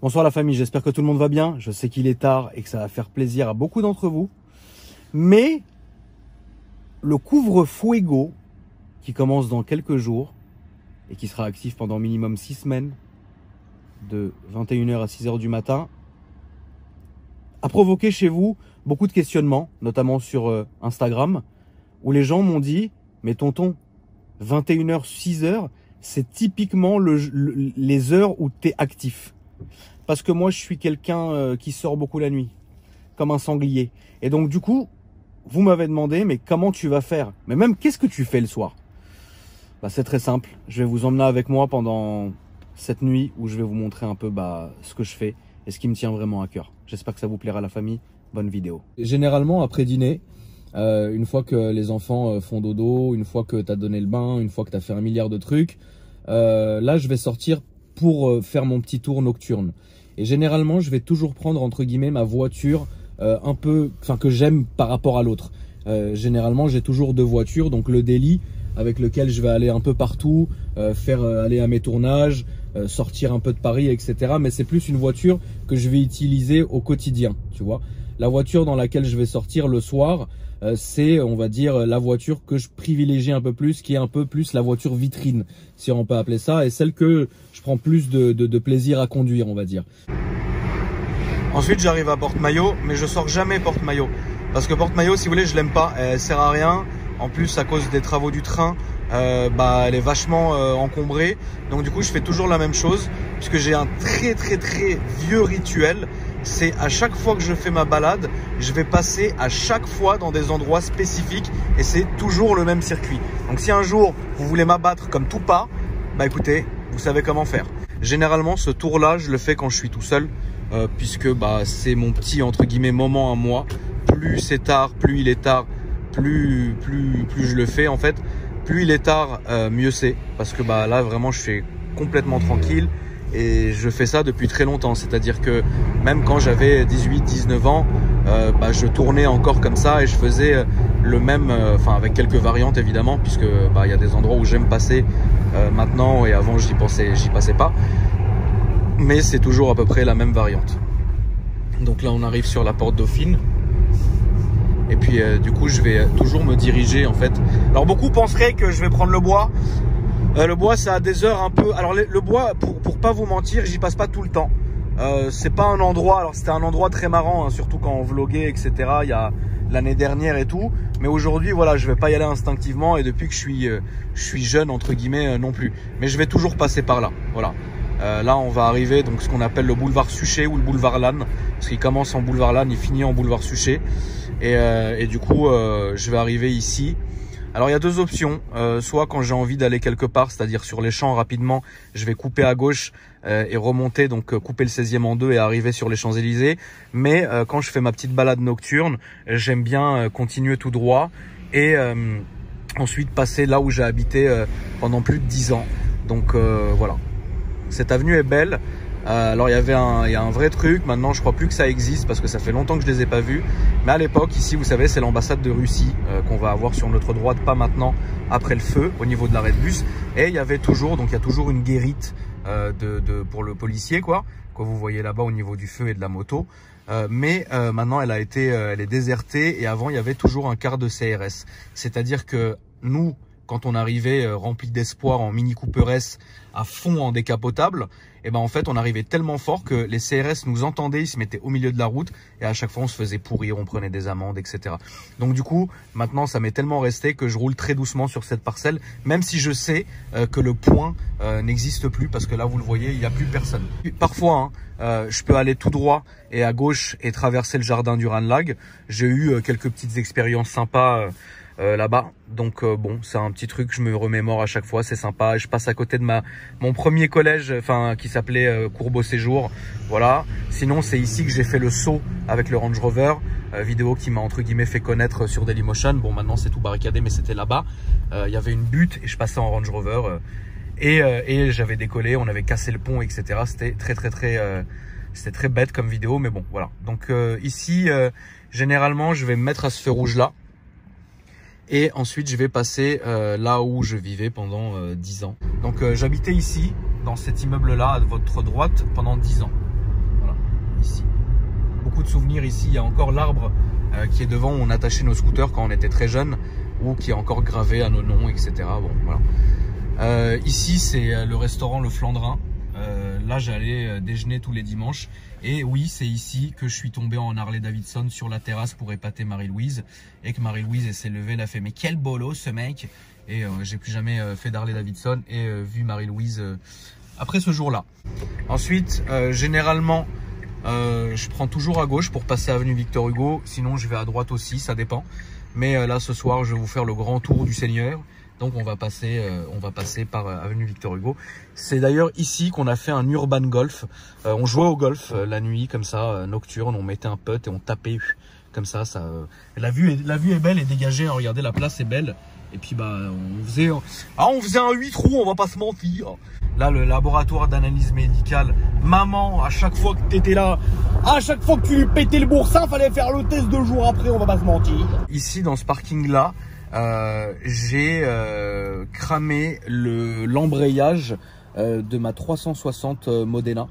Bonsoir la famille, j'espère que tout le monde va bien. Je sais qu'il est tard et que ça va faire plaisir à beaucoup d'entre vous. Mais le couvre-fuego qui commence dans quelques jours et qui sera actif pendant minimum 6 semaines, de 21h à 6h du matin, a provoqué chez vous beaucoup de questionnements, notamment sur Instagram, où les gens m'ont dit « Mais tonton, 21h, 6h, c'est typiquement les heures où tu es actif. » Parce que moi, je suis quelqu'un qui sort beaucoup la nuit, comme un sanglier. Et donc, du coup, vous m'avez demandé, mais comment tu vas faire? Mais même, qu'est-ce que tu fais le soir? Bah, c'est très simple. Je vais vous emmener avec moi pendant cette nuit où je vais vous montrer un peu ce que je fais et ce qui me tient vraiment à cœur. J'espère que ça vous plaira la famille. Bonne vidéo. Généralement, après dîner, une fois que les enfants font dodo, une fois que tu as donné le bain, une fois que tu as fait 1 milliard de trucs, là, je vais sortir pour faire mon petit tour nocturne. Et généralement, je vais toujours prendre, entre guillemets, ma voiture que j'aime par rapport à l'autre. Généralement, j'ai toujours 2 voitures, donc le Daily, avec lequel je vais aller un peu partout, aller à mes tournages, sortir un peu de Paris, etc. Mais c'est plus une voiture que je vais utiliser au quotidien, tu vois. La voiture dans laquelle je vais sortir le soir, c'est, on va dire, la voiture que je privilégie un peu plus, qui est un peu plus la voiture vitrine, si on peut appeler ça, et celle que je prends plus de plaisir à conduire, on va dire. Ensuite, j'arrive à Porte-Maillot, mais je sors jamais Porte-Maillot. Parce que Porte-Maillot, si vous voulez, je l'aime pas, elle sert à rien. En plus, à cause des travaux du train, elle est vachement encombrée. Donc du coup, je fais toujours la même chose, puisque j'ai un très vieux rituel. C'est à chaque fois que je fais ma balade, je vais passer à chaque fois dans des endroits spécifiques et c'est toujours le même circuit. Donc si un jour vous voulez m'abattre comme tout pas, bah écoutez, vous savez comment faire. Généralement, ce tour-là, je le fais quand je suis tout seul, puisque c'est mon petit entre guillemets moment à moi. Plus c'est tard, plus il est tard, plus je le fais en fait. Plus il est tard, mieux c'est, parce que là vraiment je suis complètement tranquille. Et je fais ça depuis très longtemps, c'est-à-dire que même quand j'avais 18-19 ans, je tournais encore comme ça et je faisais le même, avec quelques variantes évidemment, puisque y a des endroits où j'aime passer maintenant et avant j'y passais pas. Mais c'est toujours à peu près la même variante. Donc là on arrive sur la porte Dauphine. Et puis du coup je vais toujours me diriger en fait. Alors beaucoup penseraient que je vais prendre le bois. Le bois, ça a des heures un peu. Alors le bois, pour pas vous mentir, j'y passe pas tout le temps. C'est pas un endroit. Alors c'était un endroit très marrant, hein, surtout quand on vloguait, etc. Il y a l'année dernière et tout. Mais aujourd'hui, voilà, je vais pas y aller instinctivement. Et depuis que je suis jeune entre guillemets non plus. Mais je vais toujours passer par là. Voilà. Là, on va arriver donc ce qu'on appelle le boulevard Suchet ou le boulevard Lannes, parce qu'il commence en boulevard Lannes, il finit en boulevard Suchet. Et du coup, je vais arriver ici. Alors il y a 2 options, soit quand j'ai envie d'aller quelque part, c'est-à-dire sur les champs rapidement, je vais couper à gauche et remonter, donc couper le 16e en 2 et arriver sur les Champs-Élysées. Mais quand je fais ma petite balade nocturne, j'aime bien continuer tout droit et ensuite passer là où j'ai habité pendant plus de 10 ans. Donc voilà, cette avenue est belle. Alors il y a un vrai truc, maintenant je crois plus que ça existe parce que ça fait longtemps que je les ai pas vus. Mais à l'époque, ici vous savez, c'est l'ambassade de Russie qu'on va avoir sur notre droite, pas maintenant, après le feu, au niveau de l'arrêt de bus. Et il y avait toujours, donc il y a toujours une guérite pour le policier quoi, que vous voyez là-bas au niveau du feu et de la moto. Mais maintenant elle est désertée et avant il y avait toujours un quart de CRS. C'est-à-dire que nous, quand on arrivait rempli d'espoir en Mini Cooper S à fond en décapotable, et en fait on arrivait tellement fort que les CRS nous entendaient, ils se mettaient au milieu de la route et à chaque fois on se faisait pourrir, on prenait des amendes, etc. Donc du coup maintenant ça m'est tellement resté que je roule très doucement sur cette parcelle, même si je sais que le point n'existe plus parce que là vous le voyez, il n'y a plus personne. Parfois je peux aller tout droit et à gauche et traverser le jardin du Ranelagh. J'ai eu quelques petites expériences sympas là-bas, donc bon, c'est un petit truc que je me remémore à chaque fois, c'est sympa. Je passe à côté de mon premier collège, qui s'appelait Courbeau Séjour, voilà. Sinon c'est ici que j'ai fait le saut avec le Range Rover, vidéo qui m'a entre guillemets fait connaître sur Dailymotion. Bon, maintenant c'est tout barricadé, mais c'était là-bas. Il y avait une butte et je passais en Range Rover et j'avais décollé, on avait cassé le pont, etc. C'était c'était très bête comme vidéo, mais bon, voilà. Donc ici, généralement, je vais me mettre à ce feu rouge là. Et ensuite, je vais passer là où je vivais pendant 10 ans. Donc, j'habitais ici, dans cet immeuble-là, à votre droite, pendant 10 ans. beaucoup de souvenirs ici. Il y a encore l'arbre qui est devant où on attachait nos scooters quand on était très jeune, ou qui est encore gravé à nos noms, etc. Bon, voilà. Ici, c'est le restaurant Le Flandrin. Là, j'allais déjeuner tous les dimanches. Et oui, c'est ici que je suis tombé en Harley Davidson sur la terrasse pour épater Marie-Louise. Et que Marie-Louise s'est levée, elle a fait « Mais quel bolo ce mec !» Et j'ai plus jamais fait d'Harley Davidson et vu Marie-Louise après ce jour-là. Ensuite, généralement, je prends toujours à gauche pour passer avenue Victor Hugo. Sinon, je vais à droite aussi, ça dépend. Mais là, ce soir, je vais vous faire le grand tour du Seigneur. Donc, on va passer par avenue Victor Hugo. C'est d'ailleurs ici qu'on a fait un urban golf. On jouait au golf la nuit, comme ça, nocturne. On mettait un putt et on tapait comme ça. La vue est belle et dégagée. Regardez, la place est belle. Et puis bah on faisait un 8 trous, on va pas se mentir. Là, le laboratoire d'analyse médicale, maman, à chaque fois que t'étais là, à chaque fois que tu lui pétais le boursin, fallait faire le test 2 jours après, on va pas se mentir. Ici, dans ce parking là, j'ai cramé l'embrayage de ma 360 Modena,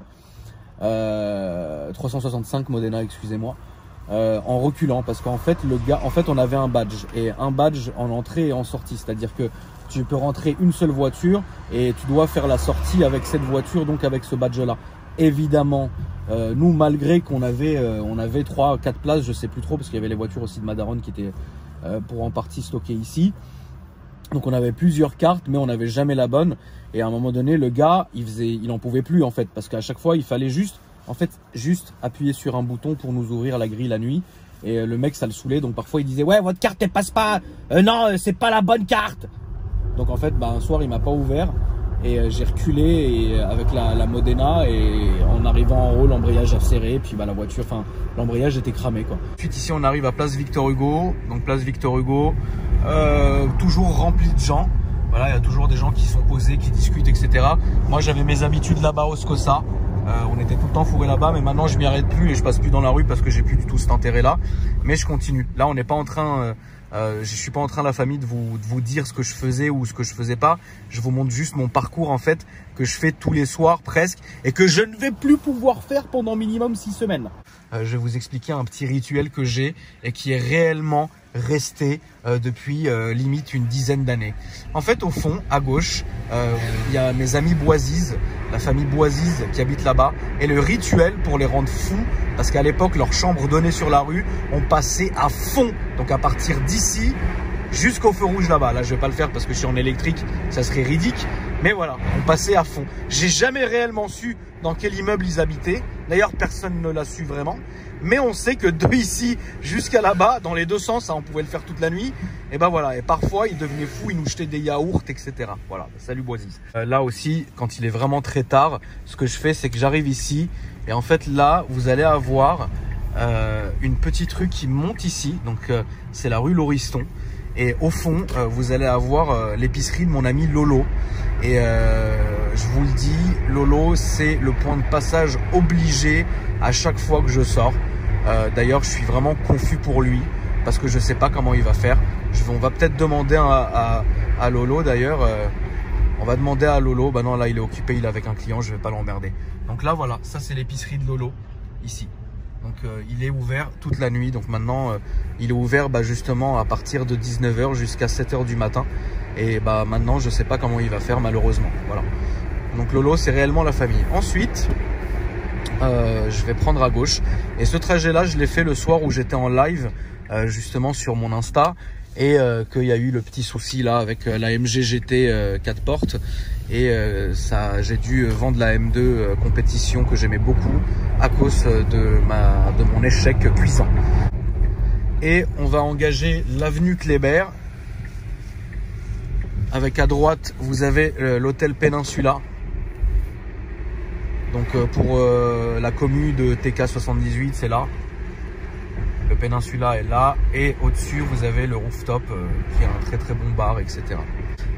365 Modena, excusez-moi. En reculant, parce qu'en fait on avait un badge en entrée et en sortie, c'est-à-dire que tu peux rentrer une seule voiture et tu dois faire la sortie avec cette voiture, donc avec ce badge là. Évidemment, nous, malgré qu'on avait 3-4 places, je sais plus trop, parce qu'il y avait les voitures aussi de Madaron qui étaient pour en partie stockées ici, donc on avait plusieurs cartes mais on n'avait jamais la bonne. Et à un moment donné, le gars il en pouvait plus en fait, parce qu'à chaque fois il fallait juste appuyer sur un bouton pour nous ouvrir la grille la nuit. Et le mec, ça le saoulait. Donc parfois, il disait « Ouais, votre carte, elle passe pas. Non, c'est pas la bonne carte. » Donc en fait, un soir, il m'a pas ouvert. Et j'ai reculé avec la Modena. Et en arrivant en haut, l'embrayage a serré. Et puis la voiture, l'embrayage était cramé, quoi. Ensuite, ici, on arrive à Place Victor Hugo. Donc Place Victor Hugo, toujours rempli de gens. Voilà, il y a toujours des gens qui sont posés, qui discutent, etc. Moi, j'avais mes habitudes là-bas au SCOSA. On était tout le temps fourré là-bas, mais maintenant je m'y arrête plus et je passe plus dans la rue parce que j'ai plus du tout cet intérêt-là. Mais je continue. Là, on n'est pas en train, je suis pas en train, la famille, de vous dire ce que je faisais ou ce que je faisais pas. Je vous montre juste mon parcours en fait, que je fais tous les soirs presque et que je ne vais plus pouvoir faire pendant minimum 6 semaines. Je vais vous expliquer un petit rituel que j'ai et qui est réellement resté depuis limite une dizaine d'années. En fait, au fond, à gauche, il y a mes amis Boisiz, la famille Boisiz qui habite là-bas. Et le rituel pour les rendre fous, parce qu'à l'époque, leur chambre donnait sur la rue, on passait à fond. Donc à partir d'ici jusqu'au feu rouge là-bas. Là, je vais pas le faire parce que je suis en électrique, ça serait ridicule. Mais voilà, on passait à fond. J'ai jamais réellement su dans quel immeuble ils habitaient. D'ailleurs, personne ne l'a su vraiment. Mais on sait que de ici jusqu'à là-bas, dans les deux sens, on pouvait le faire toute la nuit. Et ben voilà, et parfois, ils devenaient fous, ils nous jetaient des yaourts, etc. Voilà, salut Boisiz. Là aussi, quand il est vraiment très tard, ce que je fais, c'est que j'arrive ici. Et en fait, là, vous allez avoir une petite rue qui monte ici. Donc, c'est la rue Lauriston. Et au fond, vous allez avoir l'épicerie de mon ami Lolo. Et je vous le dis, Lolo, c'est le point de passage obligé à chaque fois que je sors. D'ailleurs, je suis vraiment confus pour lui parce que je ne sais pas comment il va faire. On va peut-être demander à Lolo d'ailleurs. On va demander à Lolo. Bah non, là, il est occupé, il est avec un client, je ne vais pas l'emmerder. Donc là, voilà, ça c'est l'épicerie de Lolo, ici. Donc il est ouvert toute la nuit. Donc maintenant, il est ouvert justement à partir de 19 h jusqu'à 7 h du matin. Et maintenant, je ne sais pas comment il va faire malheureusement. Voilà. Donc Lolo, c'est réellement la famille. Ensuite, je vais prendre à gauche. Et ce trajet-là, je l'ai fait le soir où j'étais en live, justement sur mon Insta. Et qu'il y a eu le petit souci là avec la MG GT 4 portes. Et j'ai dû vendre la M2 compétition que j'aimais beaucoup à cause de mon échec cuisant. Et on va engager l'avenue Kléber. Avec à droite, vous avez l'hôtel Peninsula. Donc pour la commu de TK78, c'est là. Le Peninsula est là. Et au-dessus, vous avez le rooftop qui est un très très bon bar, etc.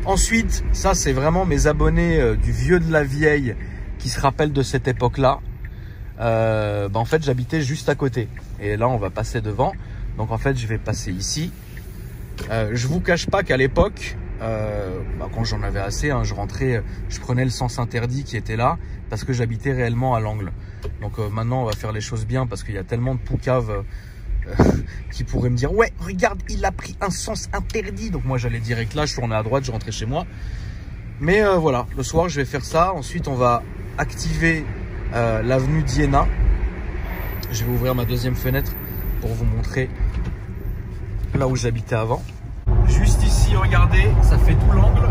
Ensuite, ça c'est vraiment mes abonnés du vieux de la vieille qui se rappellent de cette époque-là. En fait, j'habitais juste à côté. Et là, on va passer devant. Donc en fait, je vais passer ici. Je vous cache pas qu'à l'époque, quand j'en avais assez, hein, je rentrais, je prenais le sens interdit qui était là parce que j'habitais réellement à l'angle. Donc maintenant on va faire les choses bien parce qu'il y a tellement de poucaves qui pourraient me dire ouais regarde il a pris un sens interdit. Donc moi j'allais direct là, je tournais à droite, je rentrais chez moi. Mais voilà, le soir je vais faire ça. Ensuite on va activer l'avenue d'Iéna. Je vais ouvrir ma deuxième fenêtre pour vous montrer là où j'habitais avant. Juste ici, regardez, ça fait tout l'angle.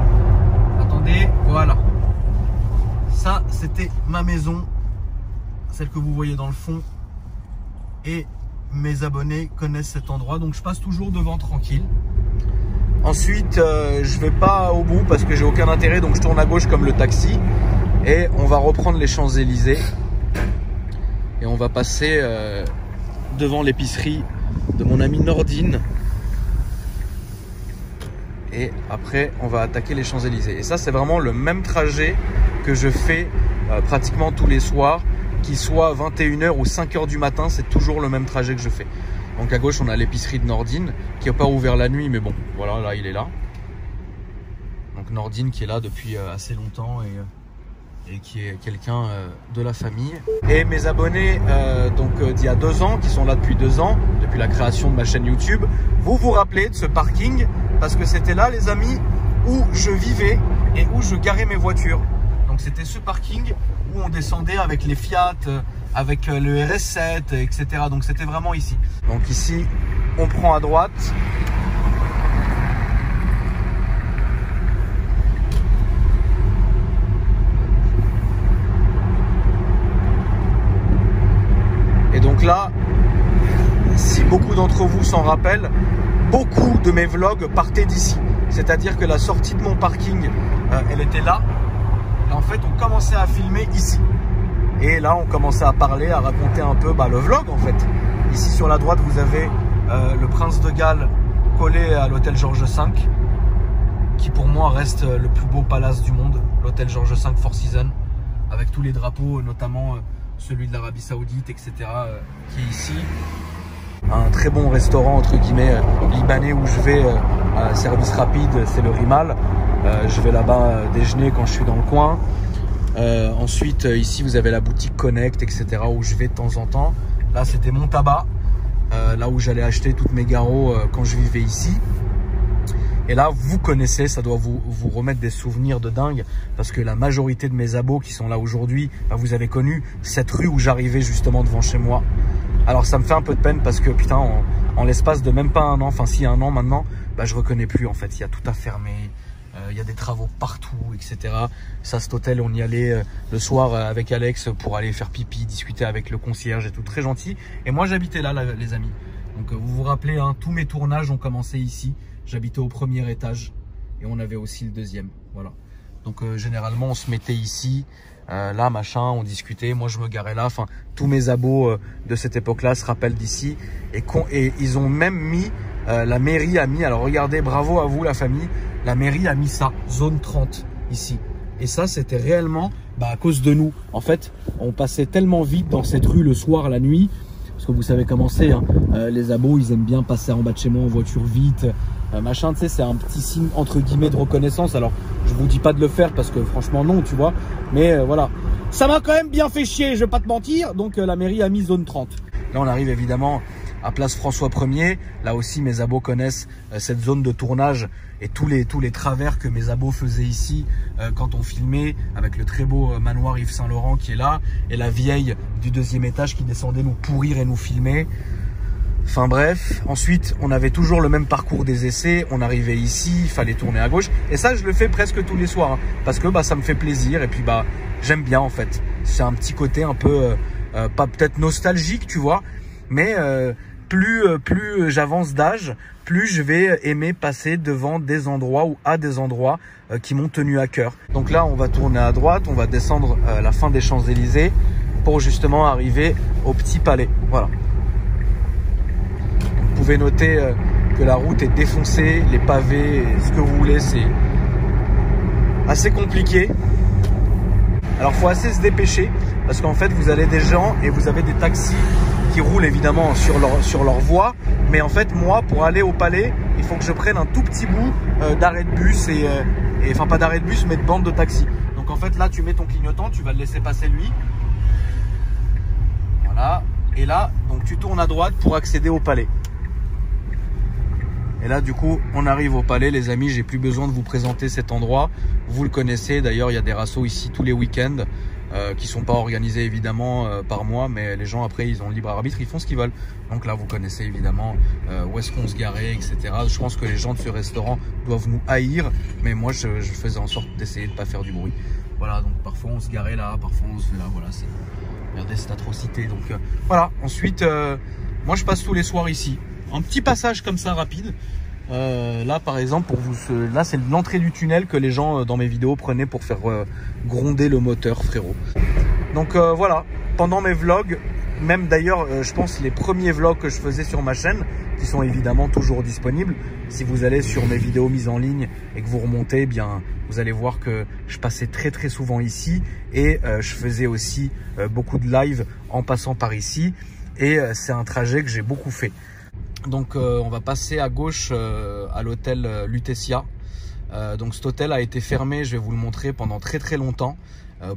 Attendez, voilà. Ça, c'était ma maison, celle que vous voyez dans le fond. Et mes abonnés connaissent cet endroit, donc je passe toujours devant tranquille. Ensuite, je vais pas au bout parce que j'ai aucun intérêt, donc je tourne à gauche comme le taxi. Et on va reprendre les Champs-Élysées. Et on va passer devant l'épicerie de mon ami Nordine. Et après on va attaquer les Champs-Élysées. Et ça c'est vraiment le même trajet que je fais pratiquement tous les soirs, qu'il soit 21h ou 5h du matin, c'est toujours le même trajet que je fais. Donc à gauche on a l'épicerie de Nordine qui n'a pas ouvert la nuit, mais bon voilà, là il est là. Donc Nordine qui est là depuis assez longtemps et qui est quelqu'un de la famille. Et mes abonnés d'il y a 2 ans, qui sont là depuis 2 ans, depuis la création de ma chaîne YouTube, vous vous rappelez de ce parking parce que c'était là les amis où je vivais et où je garais mes voitures. Donc c'était ce parking où on descendait avec les Fiat, avec le RS7, etc. Donc c'était vraiment ici. Donc ici on prend à droite. Et donc là, si beaucoup d'entre vous s'en rappellent, beaucoup de mes vlogs partaient d'ici. C'est-à-dire que la sortie de mon parking, elle était là. Et en fait, on commençait à filmer ici. Et là, on commençait à parler, à raconter un peu le vlog en fait. Ici sur la droite, vous avez le Prince de Galles collé à l'hôtel George V, qui pour moi reste le plus beau palace du monde, l'hôtel George V Four Seasons, avec tous les drapeaux, notamment celui de l'Arabie Saoudite, etc., qui est ici. Un très bon restaurant, entre guillemets, libanais où je vais, service rapide, c'est le Rimal. Je vais là-bas déjeuner quand je suis dans le coin. Ensuite, ici, vous avez la boutique Connect, etc., où je vais de temps en temps. Là, c'était mon tabac, là où j'allais acheter toutes mes garrots quand je vivais ici. Et là, vous connaissez, ça doit vous remettre des souvenirs de dingue parce que la majorité de mes abos qui sont là aujourd'hui, vous avez connu cette rue où j'arrivais justement devant chez moi. Alors ça me fait un peu de peine parce que putain, en l'espace de même pas un an, enfin si 1 an maintenant, je reconnais plus en fait. Il y a tout à fermer, il y a des travaux partout, etc. Ça, cet hôtel, on y allait le soir avec Alex pour aller faire pipi, discuter avec le concierge et tout, très gentil. Et moi, j'habitais là, les amis. Donc vous vous rappelez, hein, tous mes tournages ont commencé ici. J'habitais au 1er étage et on avait aussi le 2e. Voilà. Donc généralement, on se mettait ici, là, machin, on discutait. Moi, je me garais là. Enfin, tous mes abos de cette époque-là se rappellent d'ici. Et ils ont même mis, la mairie a mis, alors regardez, bravo à vous la famille, la mairie a mis ça, zone 30, ici. Et ça, c'était réellement à cause de nous. En fait, on passait tellement vite dans cette rue le soir, la nuit. Parce que vous savez comment c'est, hein, les abos, ils aiment bien passer en bas de chez moi en voiture vite. Machin, tu sais, c'est un petit signe entre guillemets de reconnaissance. Alors, je vous dis pas de le faire parce que franchement non, tu vois. Mais voilà, ça m'a quand même bien fait chier, je vais pas te mentir. Donc la mairie a mis zone 30. Là, on arrive évidemment à place François 1er. Là aussi, mes abos connaissent cette zone de tournage et tous les travers que mes abos faisaient ici quand on filmait, avec le très beau manoir Yves Saint Laurent qui est là et la vieille du 2e étage qui descendait nous pourrir et nous filmer. Enfin bref, ensuite on avait toujours le même parcours des essais, on arrivait ici, il fallait tourner à gauche. Et ça je le fais presque tous les soirs, hein, parce que ça me fait plaisir et puis j'aime bien en fait. C'est un petit côté un peu, pas peut-être nostalgique tu vois, mais plus j'avance d'âge, plus je vais aimer passer devant des endroits ou à des endroits qui m'ont tenu à cœur. Donc là on va tourner à droite, on va descendre la fin des Champs-Élysées pour justement arriver au Petit Palais, voilà. Vous pouvez noter que la route est défoncée, les pavés, ce que vous voulez, c'est assez compliqué. Alors il faut assez se dépêcher parce qu'en fait vous avez des gens et vous avez des taxis qui roulent évidemment sur leur voie. Mais en fait moi pour aller au palais, il faut que je prenne un tout petit bout d'arrêt de bus enfin pas d'arrêt de bus mais de bande de taxi. Donc en fait là tu mets ton clignotant, tu vas le laisser passer lui. Voilà. Et là donc tu tournes à droite pour accéder au palais. Et là du coup on arrive au palais les amis, j'ai plus besoin de vous présenter cet endroit. Vous le connaissez d'ailleurs, il y a des rassos ici tous les week-ends. Qui sont pas organisés évidemment par moi, mais les gens après ils ont le libre arbitre, ils font ce qu'ils veulent. Donc là vous connaissez évidemment où est-ce qu'on se garait, etc. Je pense que les gens de ce restaurant doivent nous haïr, mais moi je faisais en sorte d'essayer de pas faire du bruit. Voilà, donc parfois on se garait là, parfois on se fait là, voilà, regardez cette atrocité. Donc voilà, ensuite moi je passe tous les soirs ici, un petit passage comme ça rapide. Là par exemple là c'est l'entrée du tunnel que les gens dans mes vidéos prenaient pour faire gronder le moteur, frérot. Donc voilà, pendant mes vlogs, même d'ailleurs je pense les premiers vlogs que je faisais sur ma chaîne, qui sont évidemment toujours disponibles, si vous allez sur mes vidéos mises en ligne et que vous remontez, bien vous allez voir que je passais très souvent ici et je faisais aussi beaucoup de live en passant par ici, et c'est un trajet que j'ai beaucoup fait. Donc on va passer à gauche à l'hôtel Lutetia. Donc cet hôtel a été fermé, je vais vous le montrer, pendant très longtemps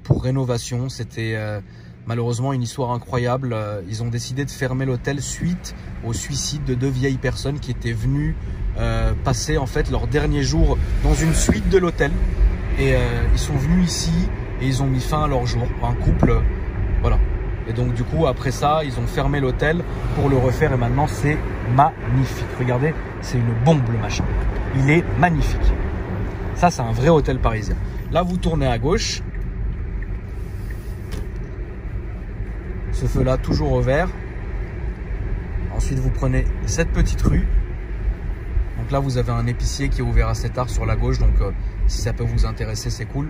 pour rénovation. C'était malheureusement une histoire incroyable. Ils ont décidé de fermer l'hôtel suite au suicide de 2 vieilles personnes qui étaient venues passer en fait leur dernier jour dans une suite de l'hôtel. Et ils sont venus ici et ils ont mis fin à leur jour. Un couple, voilà. Et donc du coup après ça ils ont fermé l'hôtel pour le refaire et maintenant c'est magnifique. Regardez, c'est une bombe le machin. Il est magnifique. Ça c'est un vrai hôtel parisien. Là vous tournez à gauche. Ce feu là toujours au vert. Ensuite vous prenez cette petite rue. Donc là vous avez un épicier qui est ouvert assez tard sur la gauche. Donc si ça peut vous intéresser c'est cool.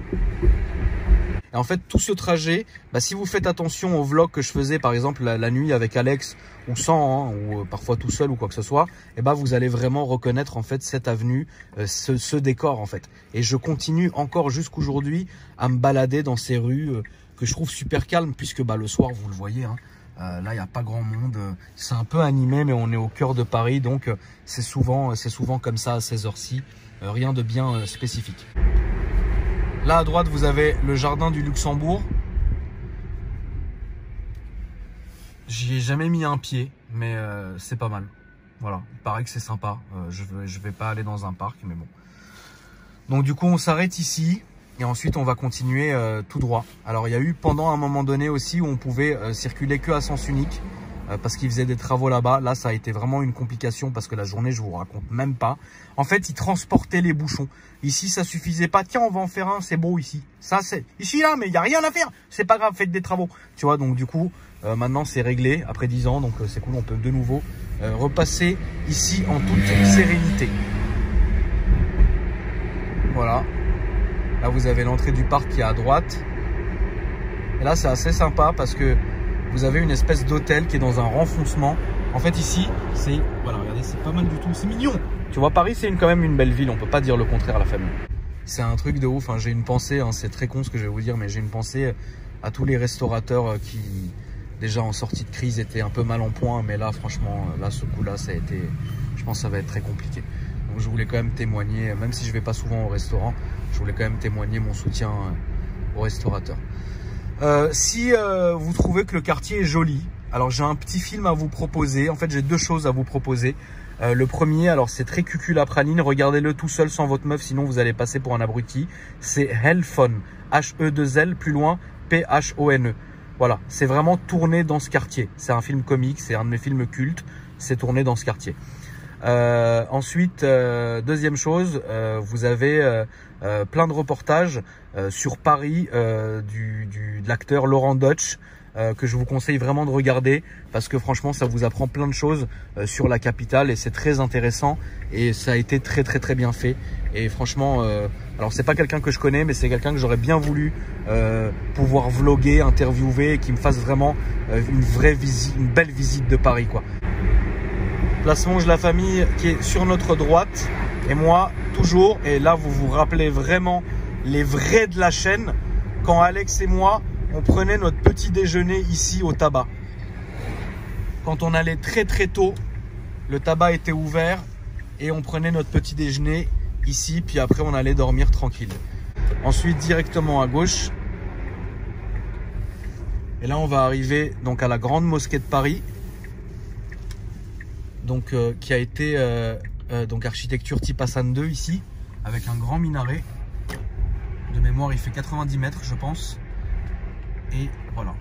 Et en fait, tout ce trajet, si vous faites attention aux vlogs que je faisais, par exemple la nuit avec Alex ou sans, hein, ou parfois tout seul ou quoi que ce soit, et vous allez vraiment reconnaître en fait cette avenue, ce décor en fait. Et je continue encore jusqu'aujourd'hui à me balader dans ces rues que je trouve super calmes, puisque le soir, vous le voyez, hein, là il n'y a pas grand monde. C'est un peu animé, mais on est au cœur de Paris, donc c'est souvent comme ça à ces heures-ci. Rien de bien spécifique. Là à droite vous avez le jardin du Luxembourg. J'y ai jamais mis un pied, mais c'est pas mal. Voilà, il paraît que c'est sympa. Je vais pas aller dans un parc, mais bon. Donc du coup on s'arrête ici et ensuite on va continuer tout droit. Alors il y a eu pendant un moment donné aussi où on pouvait circuler que à sens unique. Parce qu'ils faisaient des travaux là-bas. Là, ça a été vraiment une complication parce que la journée, je vous raconte même pas. En fait, ils transportaient les bouchons. Ici, ça suffisait pas. Tiens, on va en faire un, c'est beau ici. Ça, c'est ici, là, mais il n'y a rien à faire. C'est pas grave, faites des travaux. Tu vois, donc du coup, maintenant, c'est réglé après 10 ans. Donc, c'est cool, on peut de nouveau repasser ici en toute sérénité. Voilà. Là, vous avez l'entrée du parc qui est à droite. Et là, c'est assez sympa parce que vous avez une espèce d'hôtel qui est dans un renfoncement. En fait ici, c'est, voilà, regardez, c'est pas mal du tout, c'est mignon. Tu vois, Paris, c'est quand même une belle ville, on peut pas dire le contraire à la famille. C'est un truc de ouf, hein. J'ai une pensée, hein, c'est très con ce que je vais vous dire, mais j'ai une pensée à tous les restaurateurs qui, déjà en sortie de crise, étaient un peu mal en point. Mais là, franchement, là, ce coup-là, ça a été, je pense que ça va être très compliqué. Donc je voulais quand même témoigner, même si je vais pas souvent au restaurant, je voulais quand même témoigner mon soutien aux restaurateurs. Si vous trouvez que le quartier est joli, alors j'ai un petit film à vous proposer. En fait, j'ai 2 choses à vous proposer. Le premier, alors c'est très cuculapraline. Regardez-le tout seul sans votre meuf, sinon vous allez passer pour un abruti. C'est Hellphone, H-E-2-L, plus loin, P-H-O-N-E. Voilà, c'est vraiment tourné dans ce quartier. C'est un film comique, c'est un de mes films cultes. C'est tourné dans ce quartier. Ensuite, deuxième chose, vous avez plein de reportages sur Paris de l'acteur Laurent Deutsch, que je vous conseille vraiment de regarder parce que franchement ça vous apprend plein de choses sur la capitale et c'est très intéressant et ça a été très bien fait. Et franchement, alors c'est pas quelqu'un que je connais, mais c'est quelqu'un que j'aurais bien voulu pouvoir vlogger, interviewer et qui me fasse vraiment une belle visite de Paris, quoi. Place Monge la famille qui est sur notre droite et moi toujours, et là vous vous rappelez vraiment les vrais de la chaîne, quand Alex et moi on prenait notre petit déjeuner ici au tabac. Quand on allait très tôt, le tabac était ouvert et on prenait notre petit déjeuner ici, puis après on allait dormir tranquille. Ensuite directement à gauche, et là on va arriver donc à la grande mosquée de Paris, donc qui a été donc architecture type Hassan II ici, avec un grand minaret. De mémoire il fait 90 mètres je pense. Et voilà.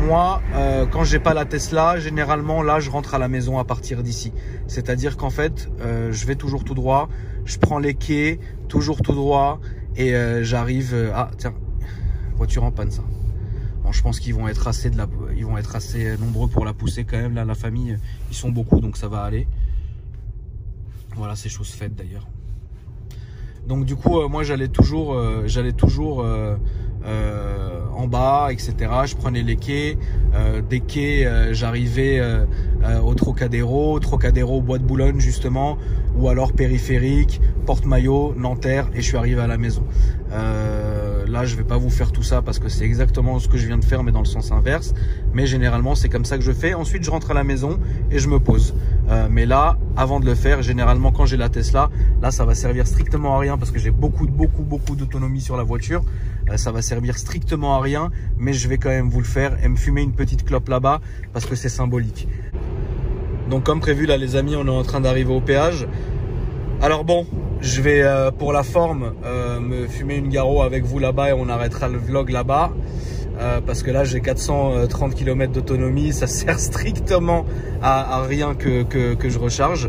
Moi, quand j'ai pas la Tesla, généralement là je rentre à la maison à partir d'ici. C'est-à-dire qu'en fait, je vais toujours tout droit, je prends les quais, toujours tout droit, et j'arrive. Ah tiens, voiture en panne ça. Bon, je pense qu'ils vont être assez nombreux pour la pousser quand même. Là, la famille, ils sont beaucoup, donc ça va aller. Voilà, c'est chose faite d'ailleurs. Donc du coup, moi j'allais toujours en bas, etc. Je prenais les quais, des quais, j'arrivais au Trocadéro, Bois de Boulogne justement, ou alors périphérique, Porte-Maillot, Nanterre, et je suis arrivé à la maison. Là, je vais pas vous faire tout ça parce que c'est exactement ce que je viens de faire, mais dans le sens inverse. Mais généralement, c'est comme ça que je fais. Ensuite, je rentre à la maison et je me pose. Mais là, avant de le faire, généralement, quand j'ai la Tesla, là, ça va servir strictement à rien parce que j'ai beaucoup d'autonomie sur la voiture. Ça va servir strictement à rien, mais je vais quand même vous le faire et me fumer une petite clope là-bas parce que c'est symbolique. Donc, comme prévu, là, les amis, on est en train d'arriver au péage. Alors bon, je vais pour la forme me fumer une Garo avec vous là-bas et on arrêtera le vlog là-bas. Parce que là j'ai 430 km d'autonomie, ça sert strictement à rien que je recharge.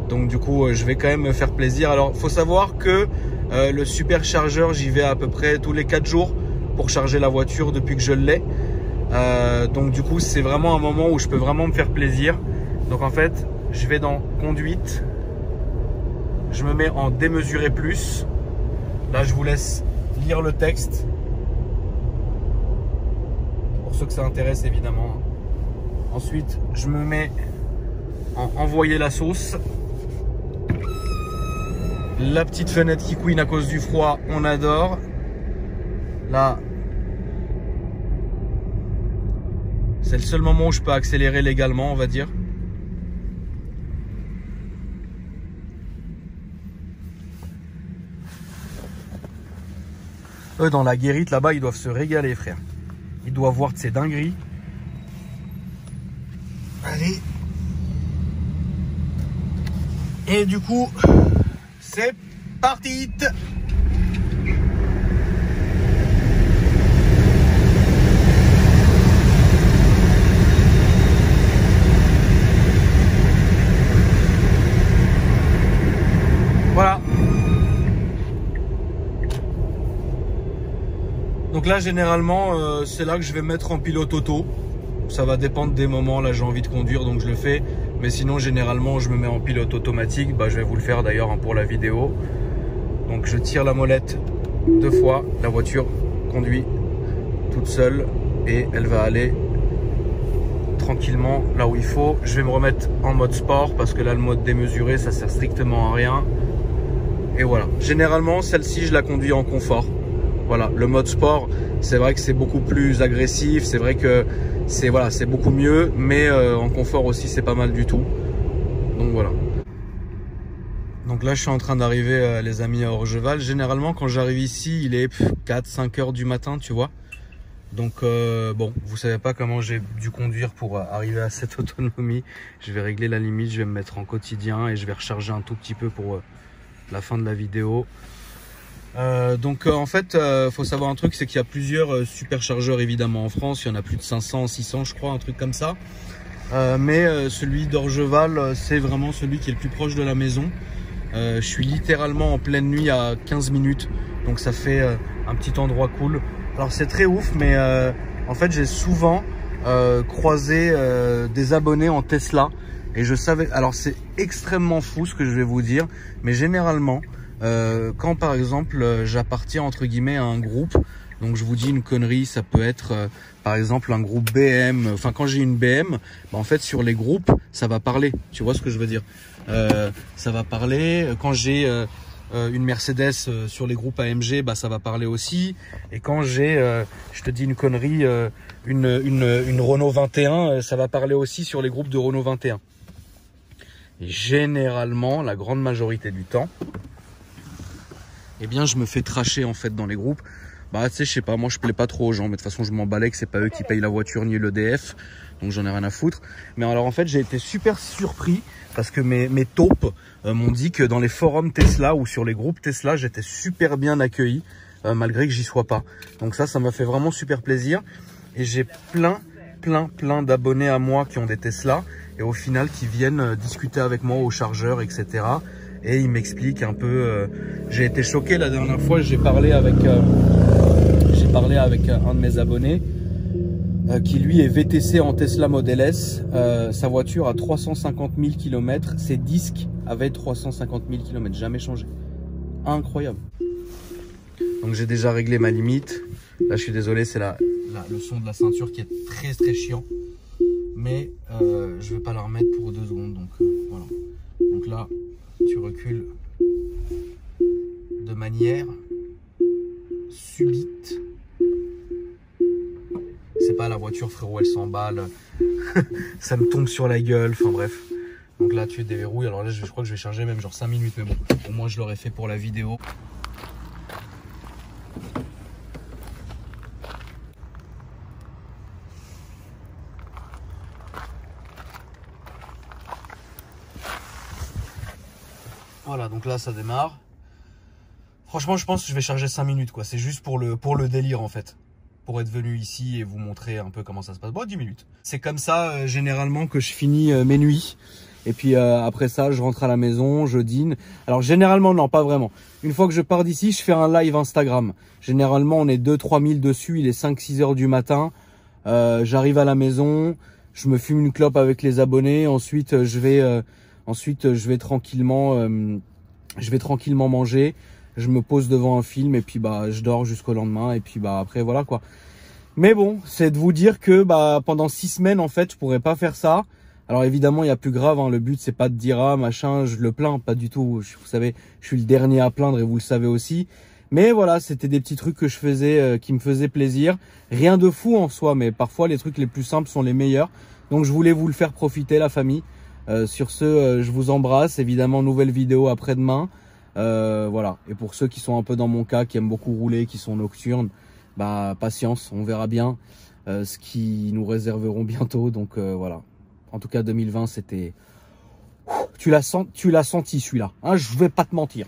Donc du coup je vais quand même me faire plaisir. Alors faut savoir que le superchargeur, j'y vais à peu près tous les 4 jours pour charger la voiture depuis que je l'ai. Donc du coup c'est vraiment un moment où je peux vraiment me faire plaisir. Donc en fait je vais dans conduite, je me mets en démesuré plus. Là je vous laisse lire le texte. Pour ceux que ça intéresse évidemment. Ensuite, je me mets en envoyer la sauce. La petite fenêtre qui couine à cause du froid, on adore. Là, c'est le seul moment où je peux accélérer légalement, on va dire. Eux, dans la guérite, là-bas, ils doivent se régaler, frère. Ils doivent voir de ces dingueries. Allez. Et du coup, c'est parti. Voilà. Donc là, généralement, c'est là que je vais mettre en pilote auto. Ça va dépendre des moments. Là, j'ai envie de conduire, donc je le fais. Mais sinon, généralement, je me mets en pilote automatique. Bah, je vais vous le faire d'ailleurs hein, pour la vidéo. Donc, je tire la molette 2 fois. La voiture conduit toute seule et elle va aller tranquillement là où il faut. Je vais me remettre en mode sport parce que là, le mode démesuré, ça sert strictement à rien. Et voilà. Généralement, celle-ci, je la conduis en confort. Voilà, le mode sport, c'est vrai que c'est beaucoup plus agressif, c'est vrai que c'est voilà, c'est beaucoup mieux, mais en confort aussi c'est pas mal du tout. Donc voilà. Donc là je suis en train d'arriver les amis à Orgeval. Généralement quand j'arrive ici, il est 4-5 heures du matin, tu vois. Donc bon, vous savez pas comment j'ai dû conduire pour arriver à cette autonomie. Je vais régler la limite, je vais me mettre en quotidien et je vais recharger un tout petit peu pour la fin de la vidéo. Donc en fait faut savoir un truc, c'est qu'il y a plusieurs superchargeurs évidemment en France. Il y en a plus de 500, 600 je crois, un truc comme ça. Mais celui d'Orgeval, c'est vraiment celui qui est le plus proche de la maison. Je suis littéralement en pleine nuit à 15 minutes. Donc ça fait un petit endroit cool. Alors c'est très ouf, mais en fait j'ai souvent croisé des abonnés en Tesla. Et je savais, alors c'est extrêmement fou ce que je vais vous dire, mais généralement quand par exemple j'appartiens entre guillemets à un groupe, donc je vous dis une connerie, ça peut être par exemple un groupe BM, enfin quand j'ai une BM, bah, en fait sur les groupes ça va parler, tu vois ce que je veux dire, ça va parler. Quand j'ai une Mercedes sur les groupes AMG, bah ça va parler aussi. Et quand j'ai, je te dis une connerie, une Renault 21, ça va parler aussi sur les groupes de Renault 21. Et généralement, la grande majorité du temps, eh bien, je me fais tracher en fait dans les groupes. Bah, tu sais, je sais pas, moi je plais pas trop aux gens, mais de toute façon, je m'en balais que c'est pas eux qui payent la voiture ni l'EDF, donc j'en ai rien à foutre. Mais alors en fait, j'ai été super surpris parce que mes taupes m'ont dit que dans les forums Tesla ou sur les groupes Tesla, j'étais super bien accueilli, malgré que j'y sois pas. Donc ça m'a fait vraiment super plaisir. Et j'ai plein d'abonnés à moi qui ont des Tesla et au final qui viennent discuter avec moi au chargeur, etc. Et ils m'expliquent un peu. J'ai été choqué la dernière fois, j'ai parlé avec un de mes abonnés qui lui est VTC en Tesla Model S. Sa voiture a 350 000 km, ses disques avaient 350 000 km, jamais changé. Incroyable. Donc j'ai déjà réglé ma limite. Là je suis désolé, c'est le son de la ceinture qui est très chiant. Mais je vais pas la remettre pour 2 secondes. Donc voilà. Donc là, tu recules de manière subite. C'est pas la voiture, frérot, elle s'emballe. Ça me tombe sur la gueule. Enfin bref. Donc là, tu déverrouilles. Alors là, je crois que je vais charger même genre 5 minutes. Mais bon, au moins, je l'aurais fait pour la vidéo. Voilà, donc là, ça démarre. Franchement, je pense que je vais charger 5 minutes, quoi. C'est juste pour le délire, en fait. Pour être venu ici et vous montrer un peu comment ça se passe. Bon, 10 minutes. C'est comme ça, généralement, que je finis mes nuits. Et puis, après ça, je rentre à la maison, je dîne. Alors, généralement, non, pas vraiment. Une fois que je pars d'ici, je fais un live Instagram. Généralement, on est 2-3 000 dessus. Il est 5-6 heures du matin. J'arrive à la maison. Je me fume une clope avec les abonnés. Ensuite, je vais tranquillement manger. Je me pose devant un film et puis bah je dors jusqu'au lendemain et puis bah après voilà quoi. Mais bon, c'est de vous dire que bah pendant 6 semaines en fait, je pourrais pas faire ça. Alors évidemment, il y a plus grave, hein. Le but c'est pas de dire ah machin, je le plains, pas du tout. Vous savez, je suis le dernier à plaindre et vous le savez aussi. Mais voilà, c'était des petits trucs que je faisais qui me faisaient plaisir. Rien de fou en soi, mais parfois les trucs les plus simples sont les meilleurs. Donc je voulais vous le faire profiter, la famille. Sur ce, je vous embrasse. Évidemment, nouvelle vidéo après-demain. Voilà. Et pour ceux qui sont un peu dans mon cas, qui aiment beaucoup rouler, qui sont nocturnes, bah patience, on verra bien ce qu'ils nous réserveront bientôt. Donc voilà. En tout cas, 2020, c'était. Tu l'as senti celui-là. Hein, je vais pas te mentir.